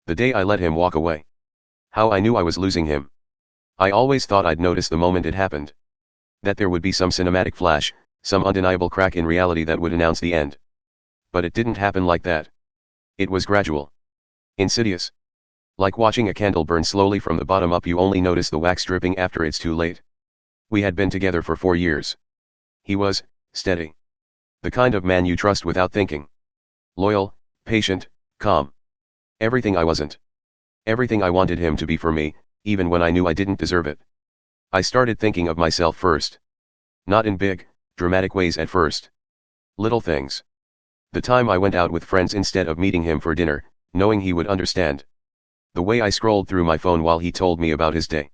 The day I let him walk away. How I knew I was losing him. I always thought I'd notice the moment it happened. That there would be some cinematic flash, some undeniable crack in reality that would announce the end. But it didn't happen like that. It was gradual. Insidious. Like watching a candle burn slowly from the bottom up, you only notice the wax dripping after it's too late. We had been together for 4 years. He was steady. The kind of man you trust without thinking. Loyal, patient, calm. Everything I wasn't. Everything I wanted him to be for me, even when I knew I didn't deserve it. I started thinking of myself first. Not in big, dramatic ways at first. Little things. The time I went out with friends instead of meeting him for dinner, knowing he would understand. The way I scrolled through my phone while he told me about his day.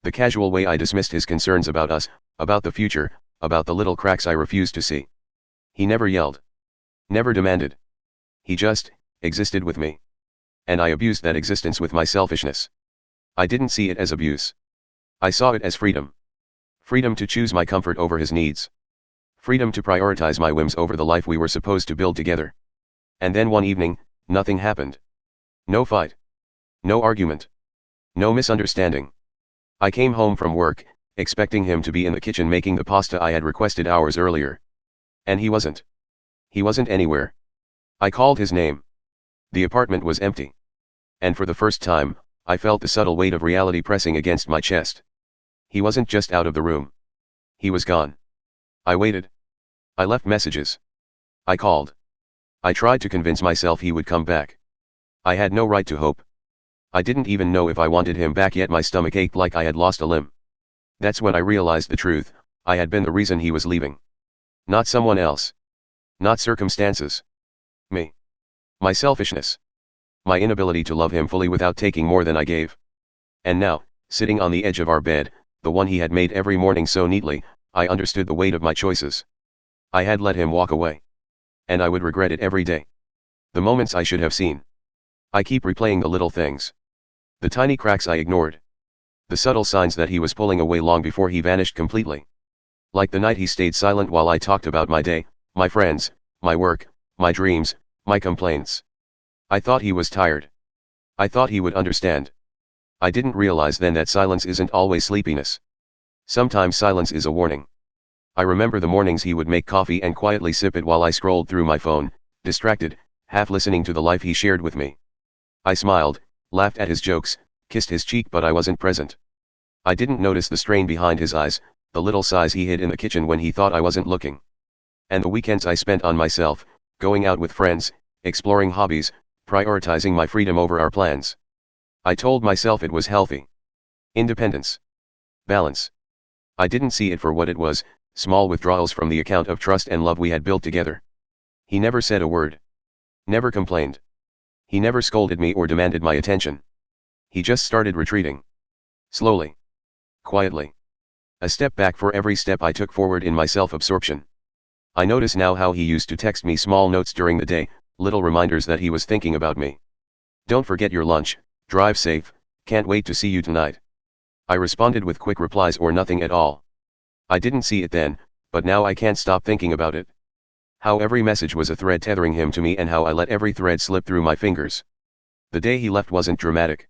The casual way I dismissed his concerns about us, about the future, about the little cracks I refused to see. He never yelled. Never demanded. He just existed with me. And I abused that existence with my selfishness. I didn't see it as abuse. I saw it as freedom. Freedom to choose my comfort over his needs. Freedom to prioritize my whims over the life we were supposed to build together. And then one evening, nothing happened. No fight. No argument. No misunderstanding. I came home from work, expecting him to be in the kitchen making the pasta I had requested hours earlier. And he wasn't. He wasn't anywhere. I called his name. The apartment was empty. And for the first time, I felt the subtle weight of reality pressing against my chest. He wasn't just out of the room. He was gone. I waited. I left messages. I called. I tried to convince myself he would come back. I had no right to hope. I didn't even know if I wanted him back yet. My stomach ached like I had lost a limb. That's when I realized the truth. I had been the reason he was leaving. Not someone else. Not circumstances. Me. My selfishness. My inability to love him fully without taking more than I gave. And now, sitting on the edge of our bed, the one he had made every morning so neatly, I understood the weight of my choices. I had let him walk away. And I would regret it every day. The moments I should have seen. I keep replaying the little things. The tiny cracks I ignored. The subtle signs that he was pulling away long before he vanished completely. Like the night he stayed silent while I talked about my day, my friends, my work, my dreams, my complaints. I thought he was tired. I thought he would understand. I didn't realize then that silence isn't always sleepiness. Sometimes silence is a warning. I remember the mornings he would make coffee and quietly sip it while I scrolled through my phone, distracted, half listening to the life he shared with me. I smiled, laughed at his jokes, kissed his cheek, but I wasn't present. I didn't notice the strain behind his eyes, the little sighs he hid in the kitchen when he thought I wasn't looking. And the weekends I spent on myself, going out with friends, exploring hobbies, prioritizing my freedom over our plans. I told myself it was healthy. Independence. Balance. I didn't see it for what it was, small withdrawals from the account of trust and love we had built together. He never said a word. Never complained. He never scolded me or demanded my attention. He just started retreating. Slowly. Quietly. A step back for every step I took forward in my self-absorption. I notice now how he used to text me small notes during the day, little reminders that he was thinking about me. Don't forget your lunch, drive safe, can't wait to see you tonight. I responded with quick replies or nothing at all. I didn't see it then, but now I can't stop thinking about it. How every message was a thread tethering him to me and how I let every thread slip through my fingers. The day he left wasn't dramatic.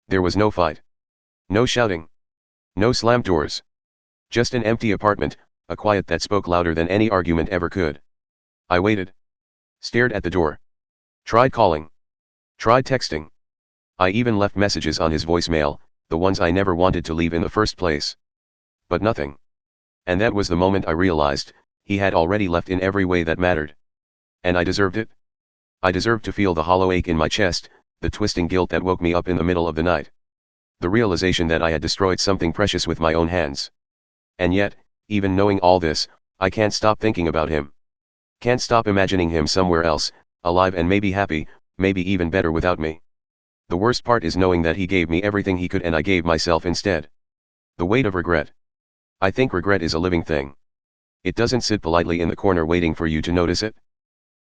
There was no fight. No shouting. No slammed doors. Just an empty apartment, a quiet that spoke louder than any argument ever could. I waited. Stared at the door. Tried calling. Tried texting. I even left messages on his voicemail, the ones I never wanted to leave in the first place. But nothing. And that was the moment I realized, he had already left in every way that mattered. And I deserved it. I deserved to feel the hollow ache in my chest, the twisting guilt that woke me up in the middle of the night. The realization that I had destroyed something precious with my own hands. And yet, even knowing all this, I can't stop thinking about him. Can't stop imagining him somewhere else, alive and maybe happy, maybe even better without me. The worst part is knowing that he gave me everything he could and I gave myself instead. The weight of regret. I think regret is a living thing. It doesn't sit politely in the corner waiting for you to notice it.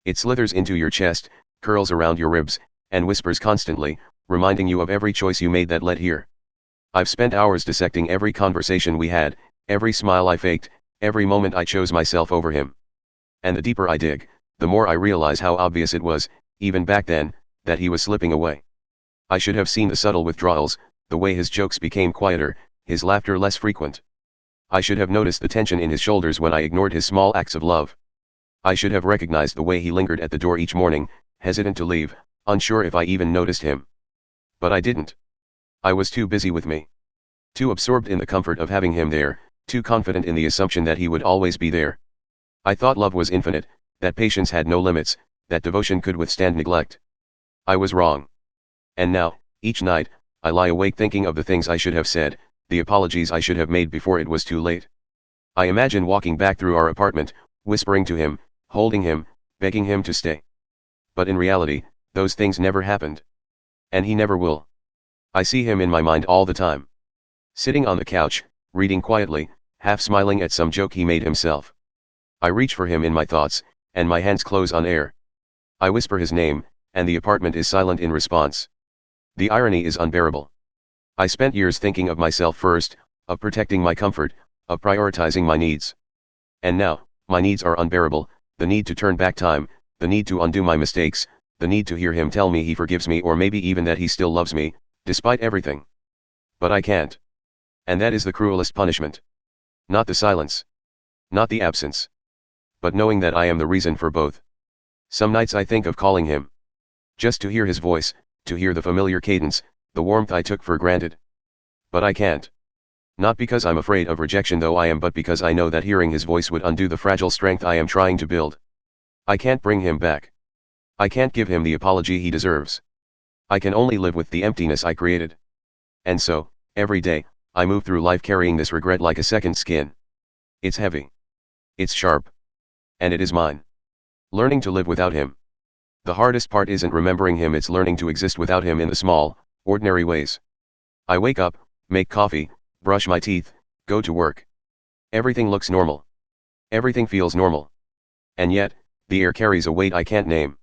It slithers into your chest, curls around your ribs, and whispers constantly, reminding you of every choice you made that led here. I've spent hours dissecting every conversation we had, every smile I faked, every moment I chose myself over him. And the deeper I dig, the more I realize how obvious it was, even back then, that he was slipping away. I should have seen the subtle withdrawals, the way his jokes became quieter, his laughter less frequent. I should have noticed the tension in his shoulders when I ignored his small acts of love. I should have recognized the way he lingered at the door each morning, hesitant to leave, unsure if I even noticed him. But I didn't. I was too busy with me. Too absorbed in the comfort of having him there, too confident in the assumption that he would always be there. I thought love was infinite, that patience had no limits, that devotion could withstand neglect. I was wrong. And now, each night, I lie awake thinking of the things I should have said, the apologies I should have made before it was too late. I imagine walking back through our apartment, whispering to him, holding him, begging him to stay. But in reality, those things never happened. And he never will. I see him in my mind all the time. Sitting on the couch, reading quietly, half smiling at some joke he made himself. I reach for him in my thoughts, and my hands close on air. I whisper his name, and the apartment is silent in response. The irony is unbearable. I spent years thinking of myself first, of protecting my comfort, of prioritizing my needs. And now, my needs are unbearable, the need to turn back time, the need to undo my mistakes, the need to hear him tell me he forgives me or maybe even that he still loves me, despite everything. But I can't. And that is the cruelest punishment. Not the silence. Not the absence. But knowing that I am the reason for both. Some nights I think of calling him. Just to hear his voice, to hear the familiar cadence, the warmth I took for granted. But I can't. Not because I'm afraid of rejection though I am, but because I know that hearing his voice would undo the fragile strength I am trying to build. I can't bring him back. I can't give him the apology he deserves. I can only live with the emptiness I created. And so, every day, I move through life carrying this regret like a second skin. It's heavy. It's sharp. And it is mine. Learning to live without him. The hardest part isn't remembering him, it's learning to exist without him in the small, ordinary ways. I wake up, make coffee, brush my teeth, go to work. Everything looks normal. Everything feels normal. And yet, the air carries a weight I can't name.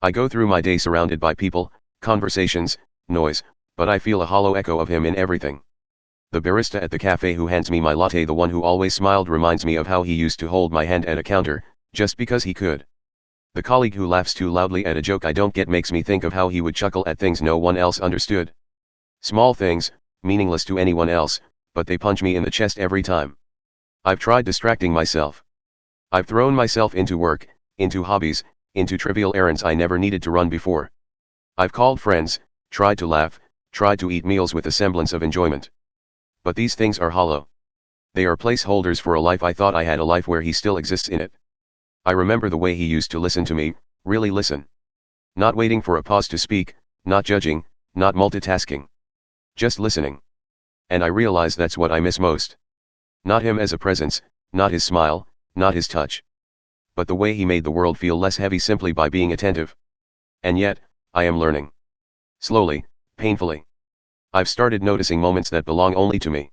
I go through my day surrounded by people, conversations, noise, but I feel a hollow echo of him in everything. The barista at the cafe who hands me my latte, the one who always smiled, reminds me of how he used to hold my hand at a counter, just because he could. The colleague who laughs too loudly at a joke I don't get makes me think of how he would chuckle at things no one else understood. Small things, meaningless to anyone else, but they punch me in the chest every time. I've tried distracting myself. I've thrown myself into work, into hobbies, into trivial errands I never needed to run before. I've called friends, tried to laugh, tried to eat meals with a semblance of enjoyment. But these things are hollow. They are placeholders for a life I thought I had, a life where he still exists in it. I remember the way he used to listen to me, really listen. Not waiting for a pause to speak, not judging, not multitasking. Just listening. And I realize that's what I miss most. Not him as a presence, not his smile, not his touch. But the way he made the world feel less heavy simply by being attentive. And yet, I am learning. Slowly, painfully. I've started noticing moments that belong only to me.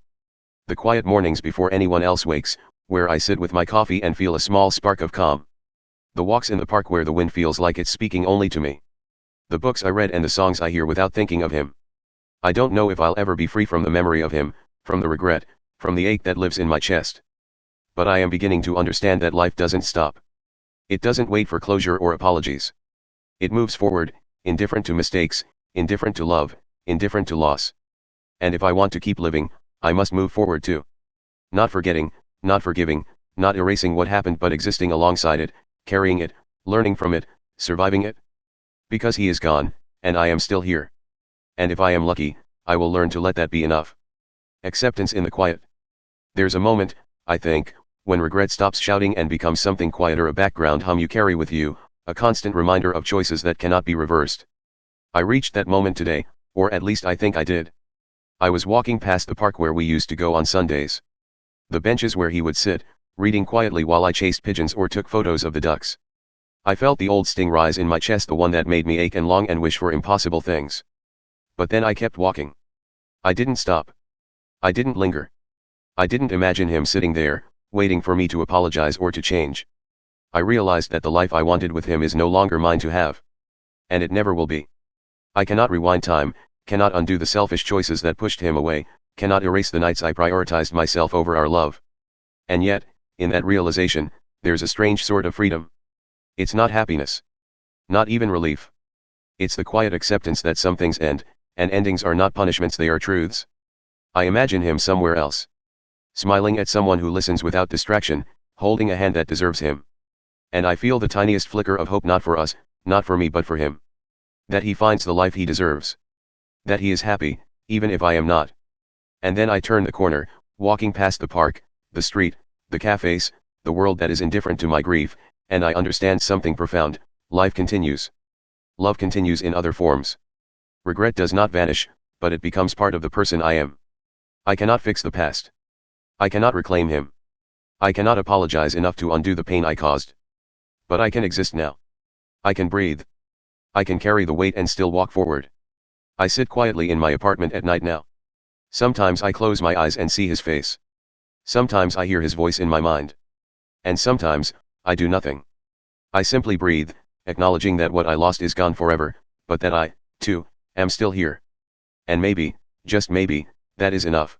The quiet mornings before anyone else wakes, where I sit with my coffee and feel a small spark of calm. The walks in the park where the wind feels like it's speaking only to me. The books I read and the songs I hear without thinking of him. I don't know if I'll ever be free from the memory of him, from the regret, from the ache that lives in my chest. But I am beginning to understand that life doesn't stop. It doesn't wait for closure or apologies. It moves forward, indifferent to mistakes, indifferent to love, indifferent to loss. And if I want to keep living, I must move forward too. Not forgetting, not forgiving, not erasing what happened, but existing alongside it, carrying it, learning from it, surviving it. Because he is gone, and I am still here. And if I am lucky, I will learn to let that be enough. Acceptance in the quiet. There's a moment, I think, when regret stops shouting and becomes something quieter, a background hum you carry with you, a constant reminder of choices that cannot be reversed. I reached that moment today, or at least I think I did. I was walking past the park where we used to go on Sundays. The benches where he would sit, reading quietly while I chased pigeons or took photos of the ducks. I felt the old sting rise in my chest, the one that made me ache and long and wish for impossible things. But then I kept walking. I didn't stop. I didn't linger. I didn't imagine him sitting there, waiting for me to apologize or to change. I realized that the life I wanted with him is no longer mine to have. And it never will be. I cannot rewind time, cannot undo the selfish choices that pushed him away, cannot erase the nights I prioritized myself over our love. And yet, in that realization, there's a strange sort of freedom. It's not happiness. Not even relief. It's the quiet acceptance that some things end, And endings are not punishments, they are truths. I imagine him somewhere else, smiling at someone who listens without distraction, holding a hand that deserves him. And I feel the tiniest flicker of hope, not for us, not for me, but for him. That he finds the life he deserves. That he is happy, even if I am not. And then I turn the corner, walking past the park, the street, the cafes, the world that is indifferent to my grief, and I understand something profound: life continues. Love continues in other forms. Regret does not vanish, but it becomes part of the person I am. I cannot fix the past. I cannot reclaim him. I cannot apologize enough to undo the pain I caused. But I can exist now. I can breathe. I can carry the weight and still walk forward. I sit quietly in my apartment at night now. Sometimes I close my eyes and see his face. Sometimes I hear his voice in my mind. And sometimes, I do nothing. I simply breathe, acknowledging that what I lost is gone forever, but that I, too, am still here. And maybe, just maybe, that is enough.